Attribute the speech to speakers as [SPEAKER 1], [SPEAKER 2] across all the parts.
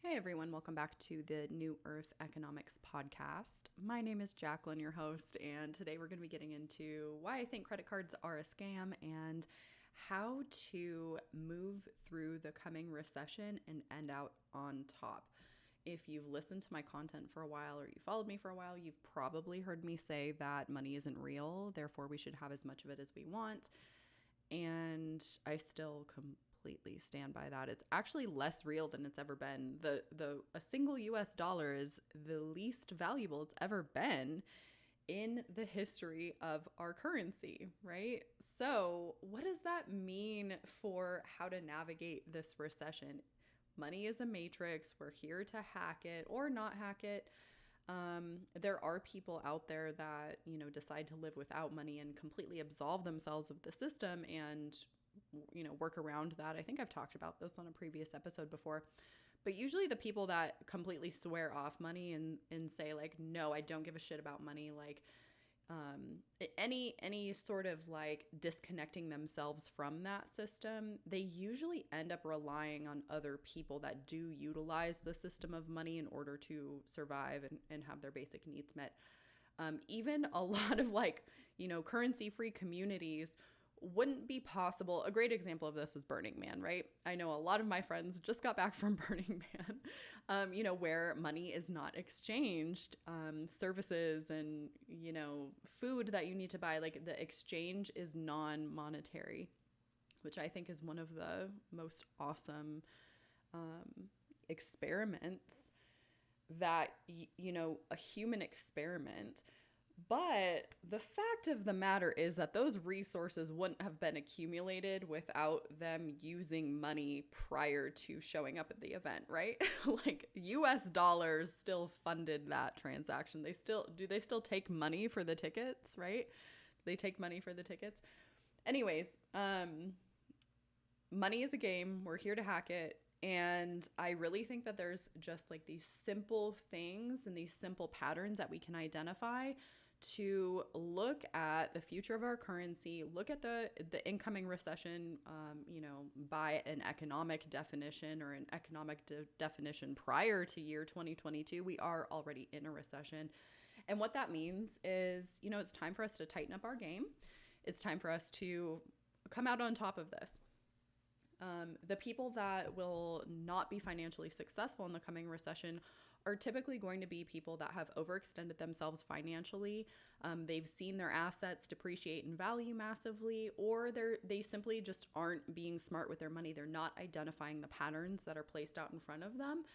[SPEAKER 1] Hey everyone, welcome back to the New Earth Economics Podcast. My name is Jacqueline, your host, and today we're going to be getting into why I think credit cards are a scam and how to move through the coming recession and end out on top. If you've listened to my content for a while or you followed me for a while, you've probably heard me say that money isn't real, therefore we should have as much of it as we want. And I still completely stand by that. It's actually less real than it's ever been. A single US dollar is the least valuable it's ever been in the history of our currency, right? So, what does that mean for how to navigate this recession? Money is a matrix. We're here to hack it or not hack it. There are people out there that, decide to live without money and completely absolve themselves of the system and, work around that. I think I've talked about this on a previous episode before, but usually the people that completely swear off money and say like, no, I don't give a shit about money. Like, any sort of like disconnecting themselves from that system, they usually end up relying on other people that do utilize the system of money in order to survive and have their basic needs met. Even a lot of currency-free communities wouldn't be possible. A great example of this is Burning Man, right? I know a lot of my friends just got back from Burning Man, where money is not exchanged, services and, food that you need to buy, like the exchange is non-monetary, which I think is one of the most awesome experiments that, a human experiment. But the fact of the matter is that those resources wouldn't have been accumulated without them using money prior to showing up at the event, right? Like US dollars still funded that transaction. They still take money for the tickets, right? They take money for the tickets. Anyways, money is a game. We're here to hack it. And I really think that there's just like these simple things and these simple patterns that we can identify to look at the future of our currency, look at the incoming recession, by an economic definition or an economic definition prior to year 2022. We are already in a recession. And what that means is, it's time for us to tighten up our game. It's time for us to come out on top of this. The people that will not be financially successful in the coming recession are typically going to be people that have overextended themselves financially. They've seen their assets depreciate in value massively, or they simply just aren't being smart with their money. They're not identifying the patterns that are placed out in front of them.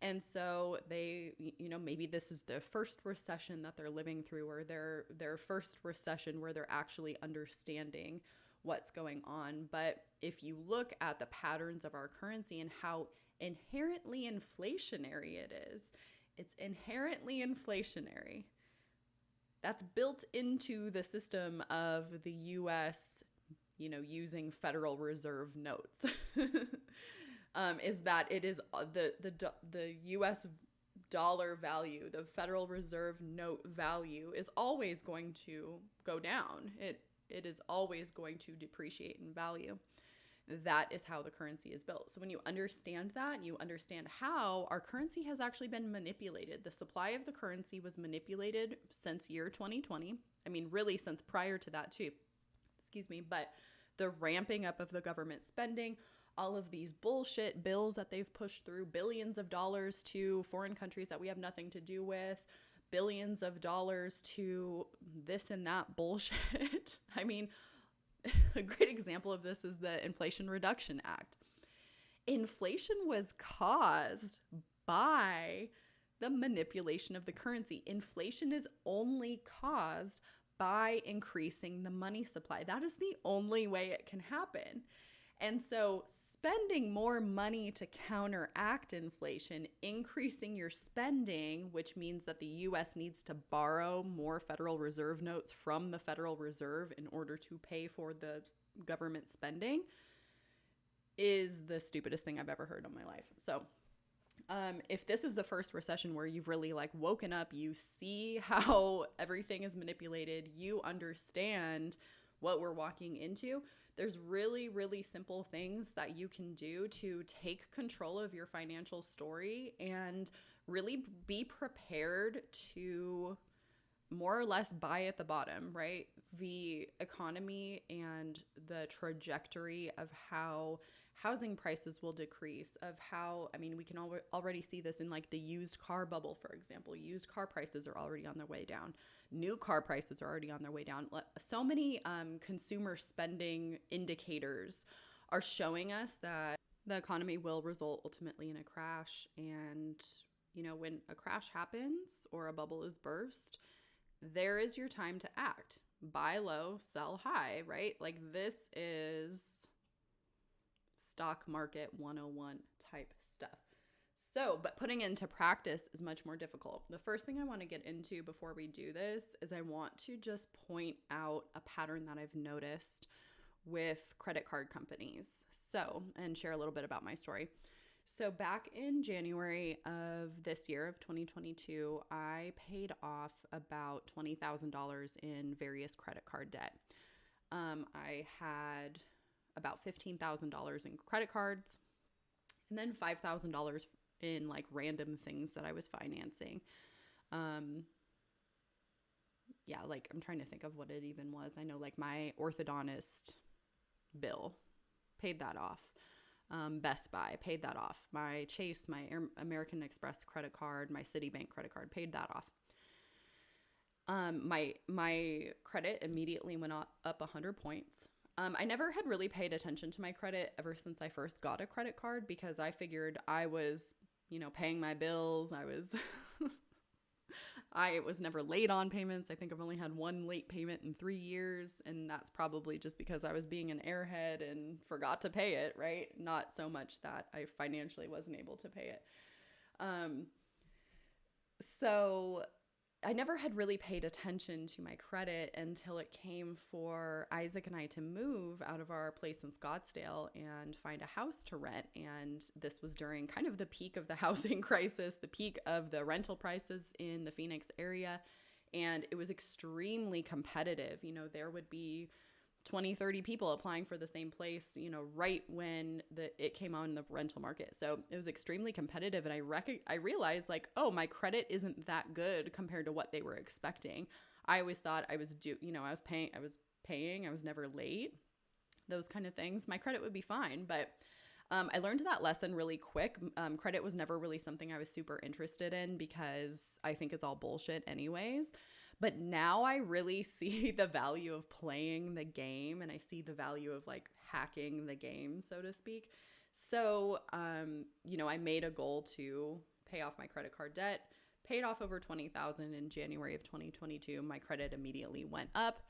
[SPEAKER 1] And so they, maybe this is the first recession that they're living through, or their first recession where they're actually understanding what's going on. But if you look at the patterns of our currency and how inherently inflationary it is, it's inherently inflationary. That's built into the system of the US, using Federal Reserve notes. Is that it is the US dollar value, the Federal Reserve note value is always going to go down. It is always going to depreciate in value. That is how the currency is built. So when you understand that, you understand how our currency has actually been manipulated. The supply of the currency was manipulated since year 2020. I mean, really since prior to that too. But the ramping up of the government spending, all of these bullshit bills that they've pushed through, billions of dollars to foreign countries that we have nothing to do with, billions of dollars to this and that bullshit. I mean, a great example of this is the Inflation Reduction Act. Inflation was caused by the manipulation of the currency. Inflation is only caused by increasing the money supply. That is the only way it can happen. And so spending more money to counteract inflation, increasing your spending, which means that the US needs to borrow more Federal Reserve notes from the Federal Reserve in order to pay for the government spending, is the stupidest thing I've ever heard in my life. So if this is the first recession where you've really woken up, you see how everything is manipulated, you understand what we're walking into, There's really, really simple things that you can do to take control of your financial story and really be prepared to more or less buy at the bottom, right? The economy and the trajectory of how housing prices will decrease, of how, I mean, we can already see this in like the used car bubble, for example. Used car prices are already on their way down. New car prices are already on their way down. So many consumer spending indicators are showing us that the economy will result ultimately in a crash. And, you know, when a crash happens or a bubble is burst, there is your time to act. Buy low, sell high, right? Like this is stock market 101 type stuff. So, but putting it into practice is much more difficult. The first thing I want to get into before we do this is I want to just point out a pattern that I've noticed with credit card companies. So, and share a little bit about my story. So back in January of this year of 2022, I paid off about $20,000 in various credit card debt. I had about $15,000 in credit cards and then $5,000 in like random things that I was financing. Yeah, like I'm trying to think of what it even was. I know like my orthodontist bill, paid that off. Best Buy, paid that off. My Chase, my American Express credit card, my Citibank credit card, paid that off. My credit immediately went up 100 points. I never had really paid attention to my credit ever since I first got a credit card because I figured I was, you know, paying my bills. I was never late on payments. I think I've only had one late payment in 3 years, and that's probably just because I was being an airhead and forgot to pay it, right? Not so much that I financially wasn't able to pay it. So I never had really paid attention to my credit until it came for Isaac and I to move out of our place in Scottsdale and find a house to rent. And this was during kind of the peak of the housing crisis, the peak of the rental prices in the Phoenix area. And it was extremely competitive. You know, there would be 20, 30 people applying for the same place, you know, right when it came on the rental market. So it was extremely competitive. And I realized like, oh, my credit isn't that good compared to what they were expecting. I always thought I was paying, I was never late, those kind of things. My credit would be fine. But I learned that lesson really quick. Credit was never really something I was super interested in because I think it's all bullshit anyways. But now I really see the value of playing the game, and I see the value of like hacking the game, so to speak. So, you know, I made a goal to pay off my credit card debt, paid off over $20,000 in January of 2022. My credit immediately went up.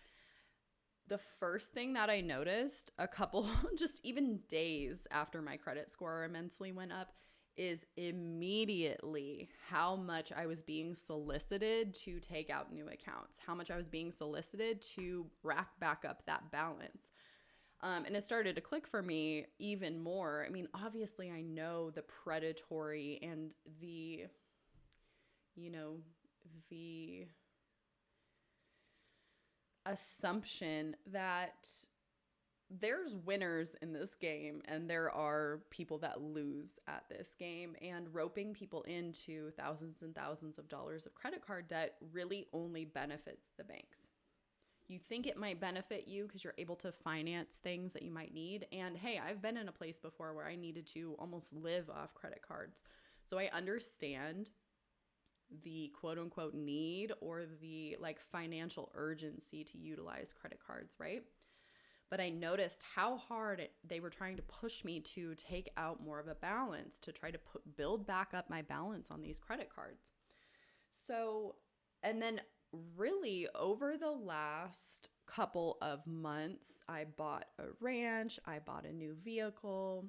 [SPEAKER 1] The first thing that I noticed a couple, just even days after my credit score immensely went up, is immediately how much I was being solicited to take out new accounts, how much I was being solicited to rack back up that balance. And it started to click for me even more. I mean, obviously I know the predatory and the assumption that there's winners in this game and there are people that lose at this game, and roping people into thousands and thousands of dollars of credit card debt really only benefits the banks. You think it might benefit you because you're able to finance things that you might need. And hey, I've been in a place before where I needed to almost live off credit cards. So I understand the quote unquote need or the like financial urgency to utilize credit cards, right? But I noticed how hard they were trying to push me to take out more of a balance, to try to build back up my balance on these credit cards. So, and then really over the last couple of months, I bought a ranch, I bought a new vehicle.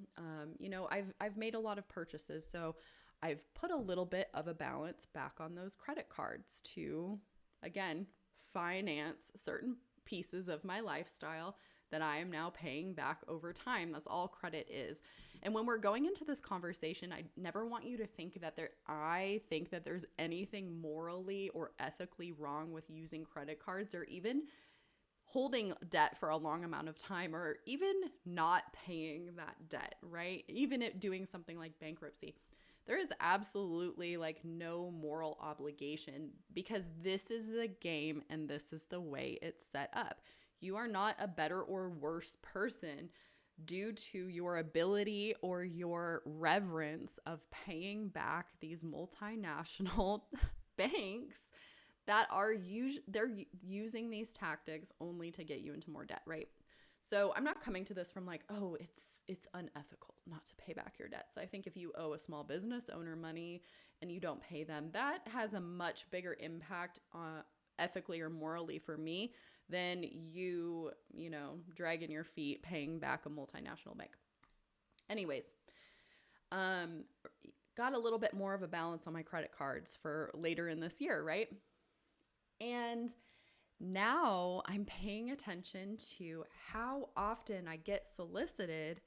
[SPEAKER 1] You know, I've made a lot of purchases. So I've put a little bit of a balance back on those credit cards to, again, finance certain pieces of my lifestyle that I am now paying back over time. That's all credit is. And when we're going into this conversation, I never want you to think that I think that there's anything morally or ethically wrong with using credit cards or even holding debt for a long amount of time, or even not paying that debt, right? Even it doing something like bankruptcy. There is absolutely like no moral obligation, because this is the game and this is the way it's set up. You are not a better or worse person due to your ability or your reverence of paying back these multinational banks that are they're using these tactics only to get you into more debt, right? So I'm not coming to this from like, oh, it's unethical not to pay back your debts. I think if you owe a small business owner money and you don't pay them, that has a much bigger impact ethically or morally for me than you dragging your feet paying back a multinational bank. Anyways, got a little bit more of a balance on my credit cards for later in this year, right? And now I'm paying attention to how often I get solicited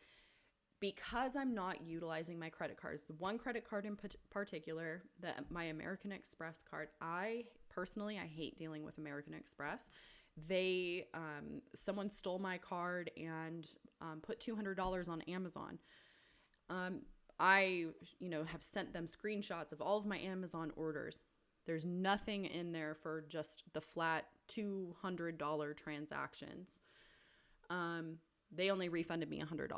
[SPEAKER 1] because I'm not utilizing my credit cards. The one credit card in particular, my American Express card, I hate dealing with American Express. They, someone stole my card and put $200 on Amazon. I, have sent them screenshots of all of my Amazon orders. There's nothing in there for just the flat $200 transactions. They only refunded me $100.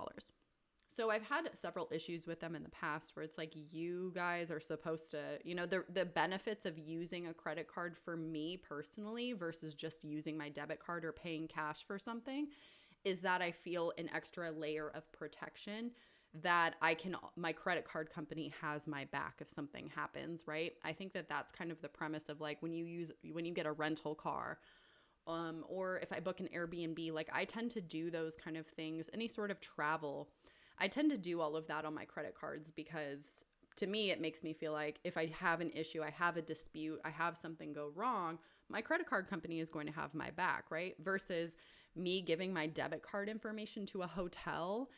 [SPEAKER 1] So I've had several issues with them in the past where it's like, you guys are supposed to, the benefits of using a credit card for me personally versus just using my debit card or paying cash for something is that I feel an extra layer of protection that my credit card company has my back if something happens, right? I think that that's kind of the premise of like when you get a rental car, or if I book an Airbnb, like I tend to do those kind of things, any sort of travel. I tend to do all of that on my credit cards because to me, it makes me feel like if I have an issue, I have a dispute, I have something go wrong, my credit card company is going to have my back, right? Versus me giving my debit card information to a hotel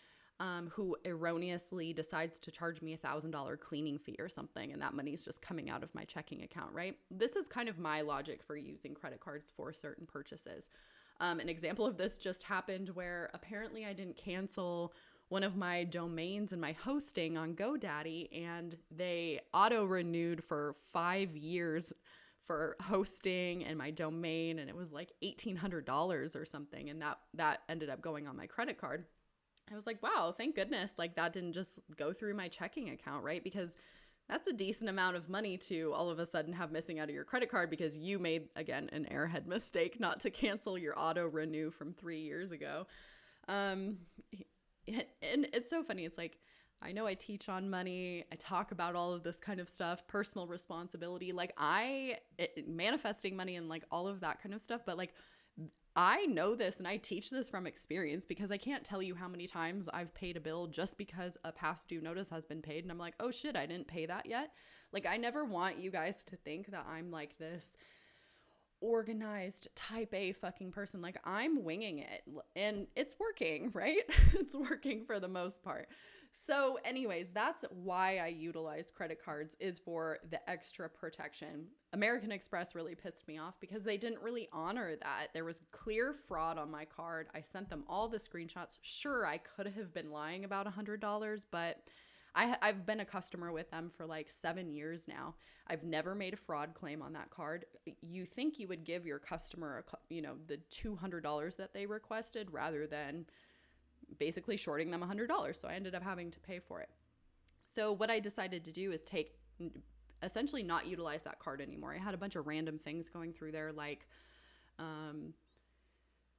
[SPEAKER 1] who erroneously decides to charge me $1,000 cleaning fee or something, and that money is just coming out of my checking account, right? This is kind of my logic for using credit cards for certain purchases. An example of this just happened where apparently I didn't cancel one of my domains and my hosting on GoDaddy, and they auto-renewed for 5 years for hosting and my domain, and it was like $1,800 or something, and that ended up going on my credit card. I was like, wow, thank goodness, like that didn't just go through my checking account, right? Because that's a decent amount of money to all of a sudden have missing out of your credit card because you made, again, an airhead mistake not to cancel your auto renew from 3 years ago. And it's so funny. It's like, I know I teach on money. I talk about all of this kind of stuff, personal responsibility, like manifesting money and like all of that kind of stuff. But like, I know this and I teach this from experience because I can't tell you how many times I've paid a bill just because a past due notice has been paid. And I'm like, oh shit, I didn't pay that yet. Like, I never want you guys to think that I'm like this organized type A fucking person. Like, I'm winging it and it's working, right? It's working for the most part. So anyways, that's why I utilize credit cards, is for the extra protection. American Express really pissed me off because they didn't really honor that. There was clear fraud on my card. I sent them all the screenshots. Sure, I could have been lying about $100, but I've been a customer with them for like 7 years now. I've never made a fraud claim on that card. You think you would give your customer, the $200 that they requested rather than basically shorting them $100. So I ended up having to pay for it. So what I decided to do is essentially not utilize that card anymore. I had a bunch of random things going through there, like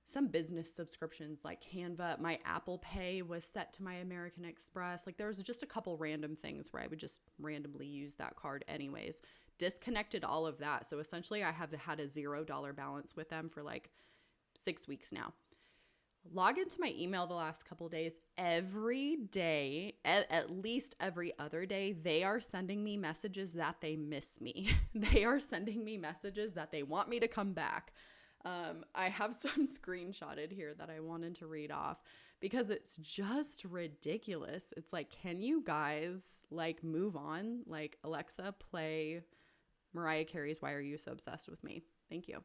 [SPEAKER 1] some business subscriptions like Canva. My Apple Pay was set to my American Express. Like, there was just a couple random things where I would just randomly use that card anyways. Disconnected all of that. So essentially I have had a $0 balance with them for like 6 weeks now. Log into my email the last couple of days. Every day, at least every other day, they are sending me messages that they miss me. They are sending me messages that they want me to come back. I have some screenshotted here that I wanted to read off because it's just ridiculous. It's like, can you guys like move on? Like, Alexa, play Mariah Carey's Why Are You So Obsessed with Me? Thank you.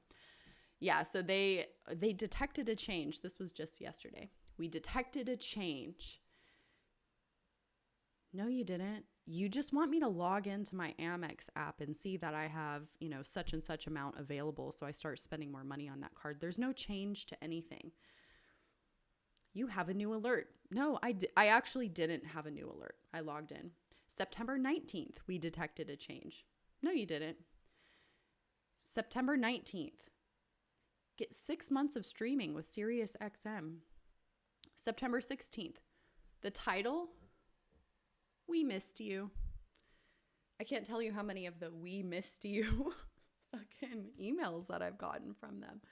[SPEAKER 1] Yeah, so they detected a change. This was just yesterday. We detected a change. No, you didn't. You just want me to log into my Amex app and see that I have, such and such amount available. So I start spending more money on that card. There's no change to anything. You have a new alert. No, I actually didn't have a new alert. I logged in. September 19th, we detected a change. No, you didn't. September 19th, get 6 months of streaming with SiriusXM. September 16th, the title, We Missed You. I can't tell you how many of the We Missed You fucking emails that I've gotten from them.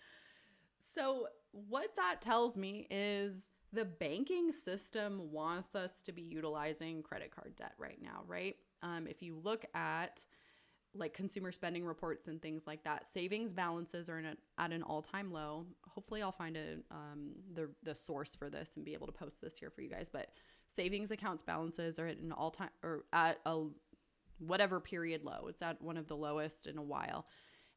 [SPEAKER 1] So what that tells me is the banking system wants us to be utilizing credit card debt right now, right? If you look at like consumer spending reports and things like that, savings balances are at an all-time low. Hopefully I'll find the source for this and be able to post this here for you guys. But savings accounts balances are at an all-time, or at a whatever period low. It's at one of the lowest in a while.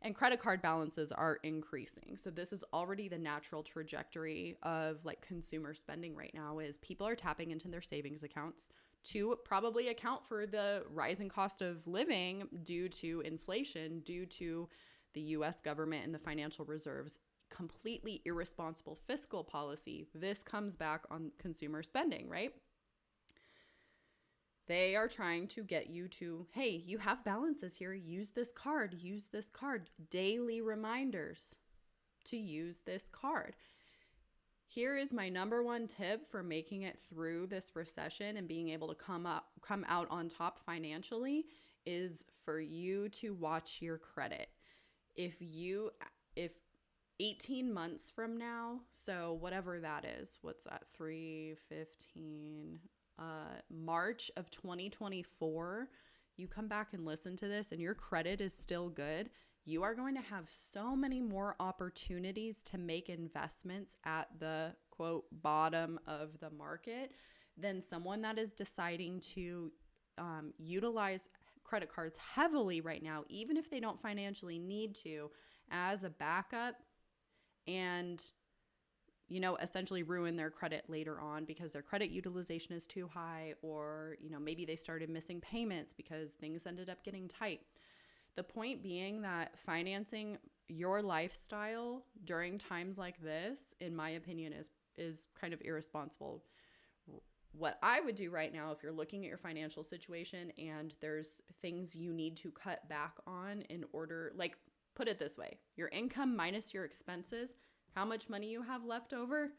[SPEAKER 1] And credit card balances are increasing. So this is already the natural trajectory of like consumer spending right now, is people are tapping into their savings accounts to probably account for the rising cost of living due to inflation, due to the US government and the financial reserves completely irresponsible fiscal policy. This comes back on consumer spending, right? They are trying to get you to, hey, you have balances here. Use this card. Use this card. Daily reminders to use this card. Here is my number one tip for making it through this recession and being able to come out on top financially, is for you to watch your credit. If 18 months from now, so whatever that is, what's that, 3/15, March of 2024, you come back and listen to this and your credit is still good, you are going to have so many more opportunities to make investments at the quote bottom of the market than someone that is deciding to utilize credit cards heavily right now, even if they don't financially need to, as a backup, and essentially ruin their credit later on because their credit utilization is too high, or maybe they started missing payments because things ended up getting tight. The point being that financing your lifestyle during times like this, in my opinion, is kind of irresponsible. What I would do right now, if you're looking at your financial situation and there's things you need to cut back on in order, like, put it this way, your income minus your expenses, how much money you have left over,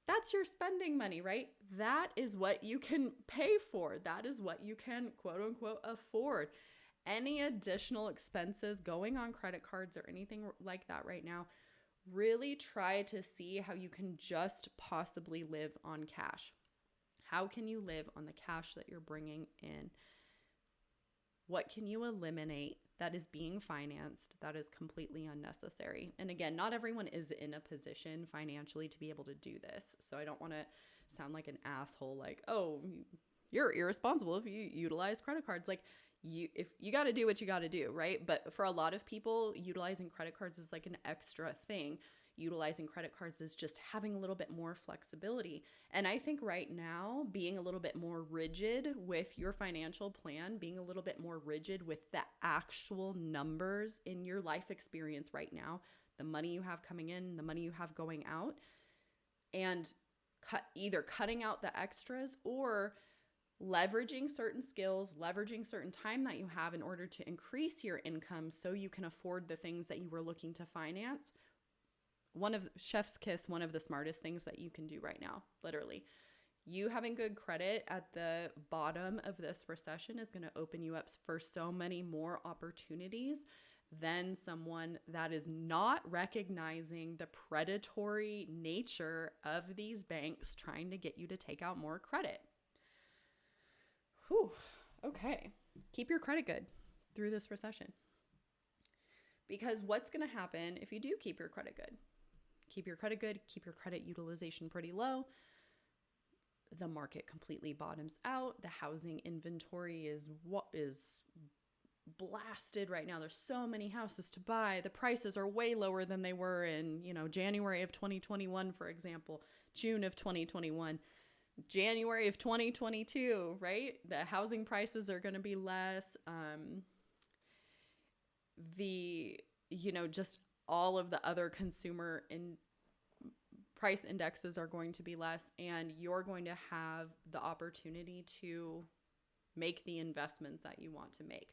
[SPEAKER 1] that's your spending money, right? That is what you can pay for. That is what you can, quote unquote, afford. Any additional expenses going on credit cards or anything like that right now, really try to see how you can just possibly live on cash. How can you live on the cash that you're bringing in? What can you eliminate that is being financed that is completely unnecessary? And again, not everyone is in a position financially to be able to do this. So I don't want to sound like an asshole, like, oh, you're irresponsible if you utilize credit cards. Like, if you got to do what you got to do, right? But for a lot of people, utilizing credit cards is like an extra thing. Utilizing credit cards is just having a little bit more flexibility. And I think right now, being a little bit more rigid with your financial plan, being a little bit more rigid with the actual numbers in your life experience right now, the money you have coming in, the money you have going out, and either cutting out the extras or leveraging certain skills, leveraging certain time that you have in order to increase your income so you can afford the things that you were looking to finance. Chef's kiss, one of the smartest things that you can do right now, literally. You having good credit at the bottom of this recession is going to open you up for so many more opportunities than someone that is not recognizing the predatory nature of these banks trying to get you to take out more credit. Whew. Okay. Keep your credit good through this recession. Because what's going to happen if you do keep your credit good? Keep your credit good, keep your credit utilization pretty low. The market completely bottoms out. The housing inventory is blasted right now. There's so many houses to buy. The prices are way lower than they were in, January of 2021, for example, June of 2021, January of 2022, right? The housing prices are going to be less. Just all of the other consumer price indexes are going to be less, and you're going to have the opportunity to make the investments that you want to make.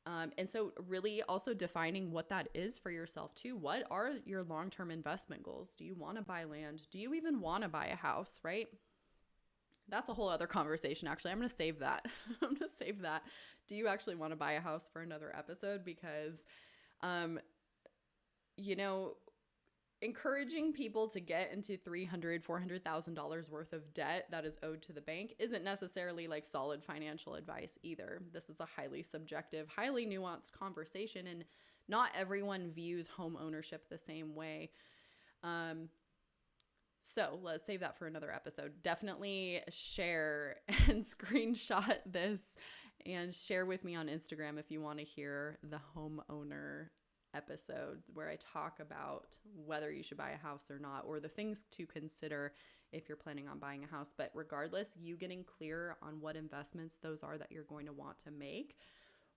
[SPEAKER 1] And so really also defining what that is for yourself too. What are your long-term investment goals? Do you want to buy land? Do you even want to buy a house, right? That's a whole other conversation, actually. I'm going to save that. Do you actually want to buy a house for another episode? Because, encouraging people to get into $300,000, $400,000 worth of debt that is owed to the bank isn't necessarily like solid financial advice either. This is a highly subjective, highly nuanced conversation, and not everyone views home ownership the same way. So let's save that for another episode. Definitely share and screenshot this and share with me on Instagram if you want to hear the homeowner episode where I talk about whether you should buy a house or not, or the things to consider if you're planning on buying a house. But regardless, you getting clear on what investments those are that you're going to want to make.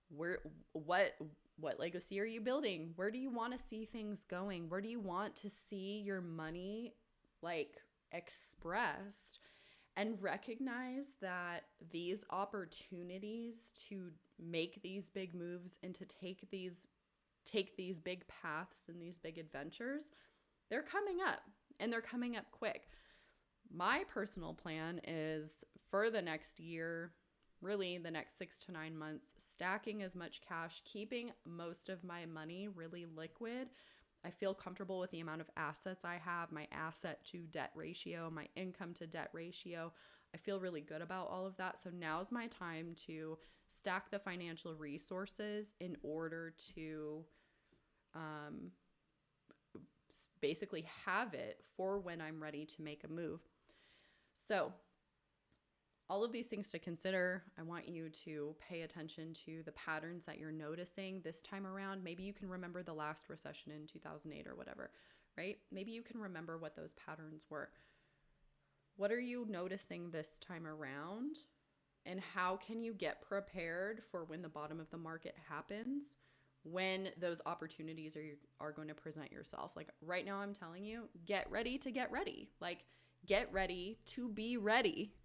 [SPEAKER 1] What legacy are you building? Where do you want to see things going? Where do you want to see your money expressed? And recognize that these opportunities to make these big moves and to take these big paths and these big adventures, they're coming up, and they're coming up quick. My personal plan is for the next year, really the next 6 to 9 months, stacking as much cash, keeping most of my money really liquid. I feel comfortable with the amount of assets I have, my asset to debt ratio, my income to debt ratio. I feel really good about all of that. So now's my time to stack the financial resources in order to basically have it for when I'm ready to make a move. So all of these things to consider. I want you to pay attention to the patterns that you're noticing this time around. Maybe you can remember the last recession in 2008 or whatever, right? Maybe you can remember what those patterns were. What are you noticing this time around? And how can you get prepared for when the bottom of the market happens, when those opportunities are going to present yourself? Like right now, I'm telling you, get ready to get ready. Like get ready to be ready.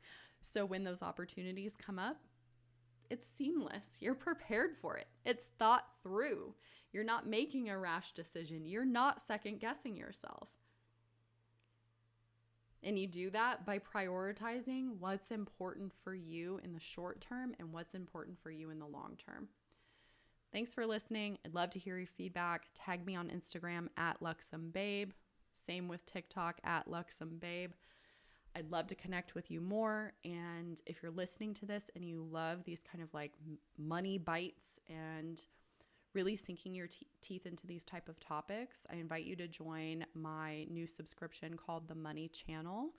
[SPEAKER 1] So when those opportunities come up, it's seamless. You're prepared for it. It's thought through. You're not making a rash decision. You're not second guessing yourself. And you do that by prioritizing what's important for you in the short term and what's important for you in the long term. Thanks for listening. I'd love to hear your feedback. Tag me on Instagram at luxombabe. Same with TikTok at luxombabe. I'd love to connect with you more. And if you're listening to this and you love these kind of like money bites and really sinking your teeth into these type of topics, I invite you to join my new subscription called The Money Channel,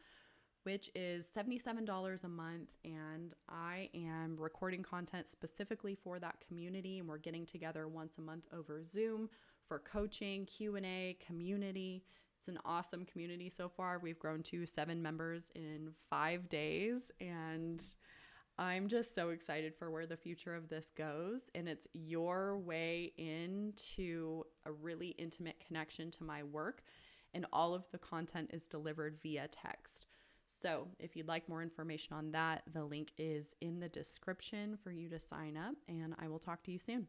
[SPEAKER 1] which is $77 a month. And I am recording content specifically for that community. And we're getting together once a month over Zoom for coaching, Q&A, community. It's an awesome community so far. We've grown to 7 members in 5 days, and I'm just so excited for where the future of this goes. And it's your way into a really intimate connection to my work, and all of the content is delivered via text. So if you'd like more information on that, the link is in the description for you to sign up, and I will talk to you soon.